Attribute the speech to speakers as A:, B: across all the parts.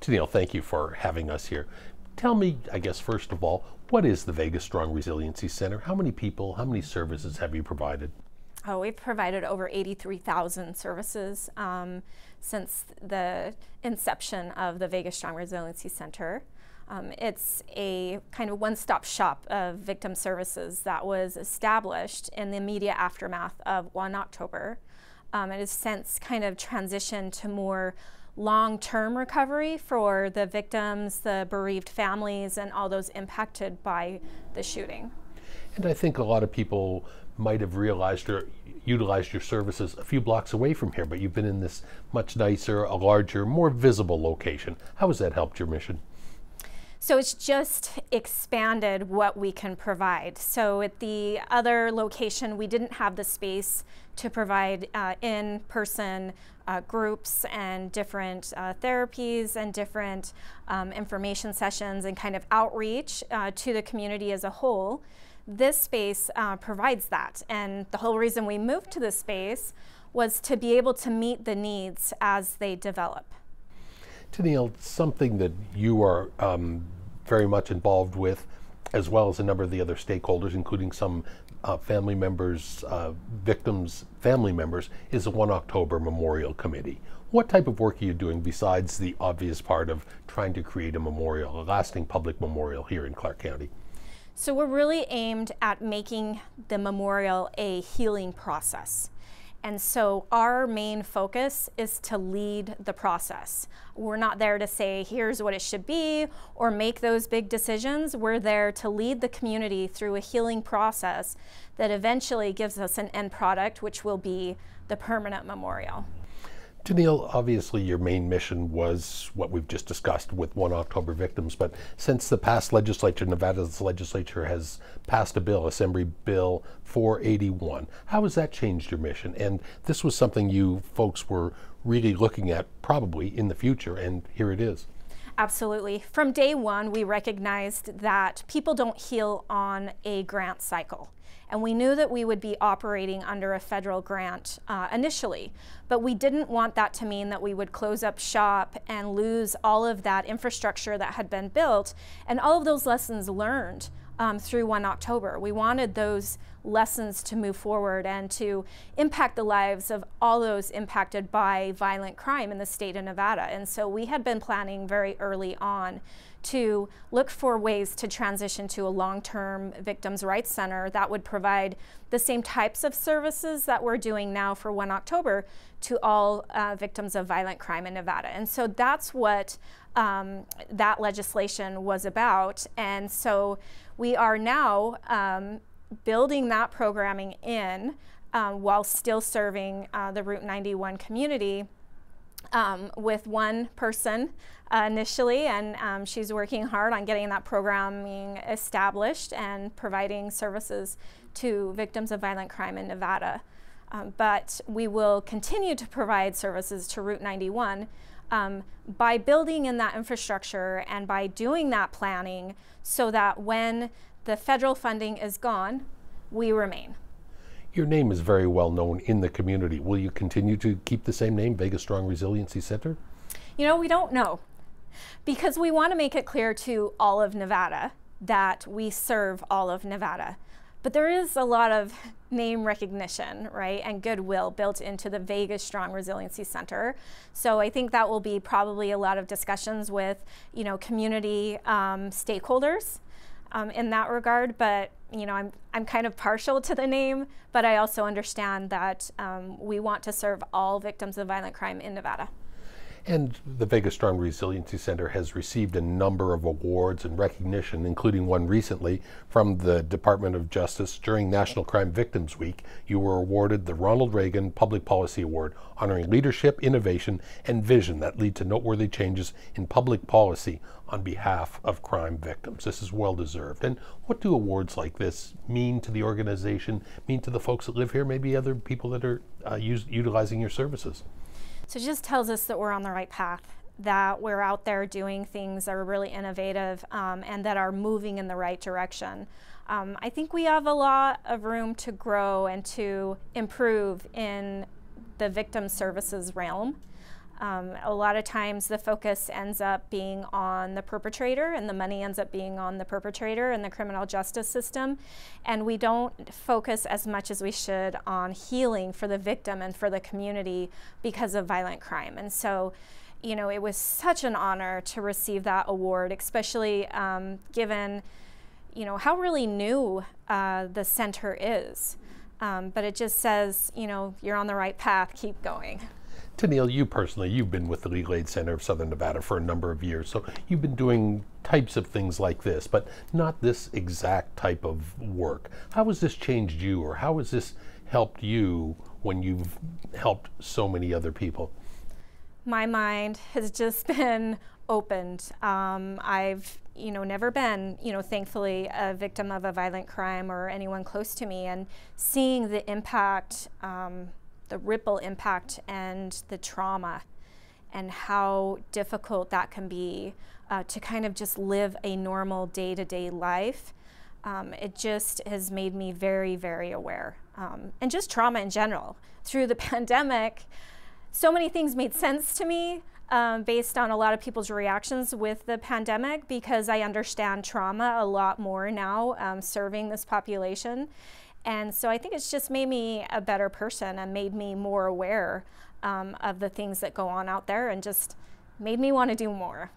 A: Tennille, thank you for having us here. Tell me, I guess, first of all, what is the Vegas Strong Resiliency Center? How many people, how many services have you provided?
B: Oh, we've provided over 83,000 services since the inception of the Vegas Strong Resiliency Center. It's a kind of one-stop shop of victim services that was established in the immediate aftermath of 1 October. It has since kind of transitioned to more long-term recovery for the victims, the bereaved families, and all those impacted by the shooting.
A: And I think a lot of people might have realized or utilized your services a few blocks away from here, but you've been in this much nicer, a larger, more visible location. How has that helped your mission?
B: So it's just expanded what we can provide. So at the other location, we didn't have the space to provide in-person groups and different therapies and different information sessions and kind of outreach to the community as a whole. This space provides that, and the whole reason we moved to this space was to be able to meet the needs as they develop.
A: Tennille, something that you are very much involved with, as well as a number of the other stakeholders, including some family members, victims' family members, is the 1 October Memorial Committee. What type of work are you doing besides the obvious part of trying to create a memorial, a lasting public memorial here in Clark County?
B: So we're really aimed at making the memorial a healing process. And so our main focus is to lead the process. We're not there to say, here's what it should be, or make those big decisions. We're there to lead the community through a healing process that eventually gives us an end product, which will be the permanent memorial.
A: Tennille, obviously your main mission was what we've just discussed with 1 October victims, but since the past legislature, Nevada's legislature has passed a bill, Assembly Bill 481, how has that changed your mission? And this was something you folks were really looking at probably in the future, and here it is.
B: Absolutely. From day one, we recognized that people don't heal on a grant cycle. And we knew that we would be operating under a federal grant initially, but we didn't want that to mean that we would close up shop and lose all of that infrastructure that had been built and all of those lessons learned through 1 October. We wanted those lessons to move forward and to impact the lives of all those impacted by violent crime in the state of Nevada. And so we had been planning very early on to look for ways to transition to a long-term victims' rights center that would provide the same types of services that we're doing now for 1 October to all victims of violent crime in Nevada. And so that's what that legislation was about. And so we are now building that programming in while still serving the Route 91 community with one person initially, and she's working hard on getting that programming established and providing services to victims of violent crime in Nevada. But we will continue to provide services to Route 91 by building in that infrastructure and by doing that planning so that when the federal funding is gone, we remain.
A: Your name is very well known in the community. Will you continue to keep the same name, Vegas Strong Resiliency Center?
B: You know, we don't know, because we want to make it clear to all of Nevada that we serve all of Nevada. But there is a lot of name recognition, right, and goodwill built into the Vegas Strong Resiliency Center. So I think that will be probably a lot of discussions with, you know, community stakeholders in that regard. But you know, I'm kind of partial to the name, but I also understand that we want to serve all victims of violent crime in Nevada.
A: And the Vegas Strong Resiliency Center has received a number of awards and recognition, including one recently from the Department of Justice during National Crime Victims Week. You were awarded the Ronald Reagan Public Policy Award, honoring leadership, innovation, and vision that lead to noteworthy changes in public policy on behalf of crime victims. This is well deserved. And what do awards like this mean to the organization, mean to the folks that live here, maybe other people that are utilizing your services?
B: So it just tells us that we're on the right path, that we're out there doing things that are really innovative and that are moving in the right direction. I think we have a lot of room to grow and to improve in the victim services realm. A lot of times the focus ends up being on the perpetrator, and the money ends up being on the perpetrator and the criminal justice system. And we don't focus as much as we should on healing for the victim and for the community because of violent crime. And so, you know, it was such an honor to receive that award, especially given, you know, how really new the center is. But it just says, you know, you're on the right path, keep going.
A: Tennille, you personally, you've been with the Legal Aid Center of Southern Nevada for a number of years, so you've been doing types of things like this, but not this exact type of work. How has this changed you, or how has this helped you when you've helped so many other people?
B: My mind has just been opened. I've, you know, never been, you know, thankfully a victim of a violent crime or anyone close to me, and seeing the impact, the ripple impact and the trauma and how difficult that can be to kind of just live a normal day-to-day life. It just has made me very, very aware. And just trauma in general. Through the pandemic, so many things made sense to me based on a lot of people's reactions with the pandemic, because I understand trauma a lot more now serving this population. And so I think it's just made me a better person and made me more aware of the things that go on out there, and just made me want to do more.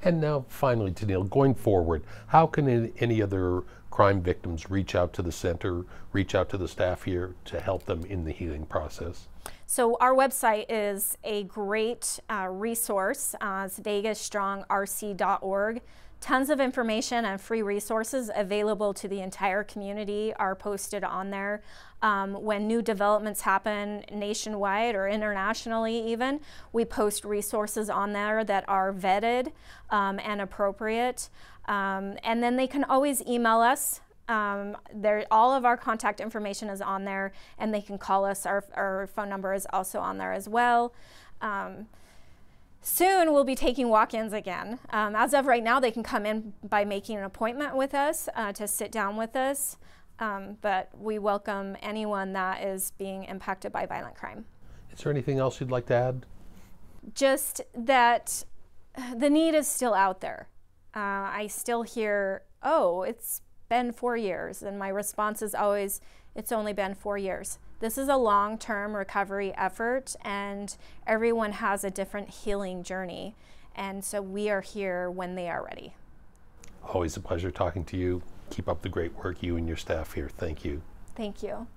A: And now finally, Tennille, going forward, how can any other crime victims reach out to the center, reach out to the staff here to help them in the healing process?
B: So our website is a great resource. It's vegasstrongrc.org. Tons of information and free resources available to the entire community are posted on there. When new developments happen nationwide or internationally even, we post resources on there that are vetted and appropriate. And then they can always email us. All of our contact information is on there, and they can call us. Our phone number is also on there as well. Soon we'll be taking walk-ins again. As of right now, they can come in by making an appointment with us to sit down with us, but we welcome anyone that is being impacted by violent crime.
A: Is there anything else you'd like to add?
B: Just that the need is still out there. I still hear, oh, it's been 4 years, and my response is always, it's only been 4 years. This is a long-term recovery effort, and everyone has a different healing journey, and so we are here when they are ready.
A: Always a pleasure talking to you. Keep up the great work, you and your staff here. Thank you.
B: Thank you.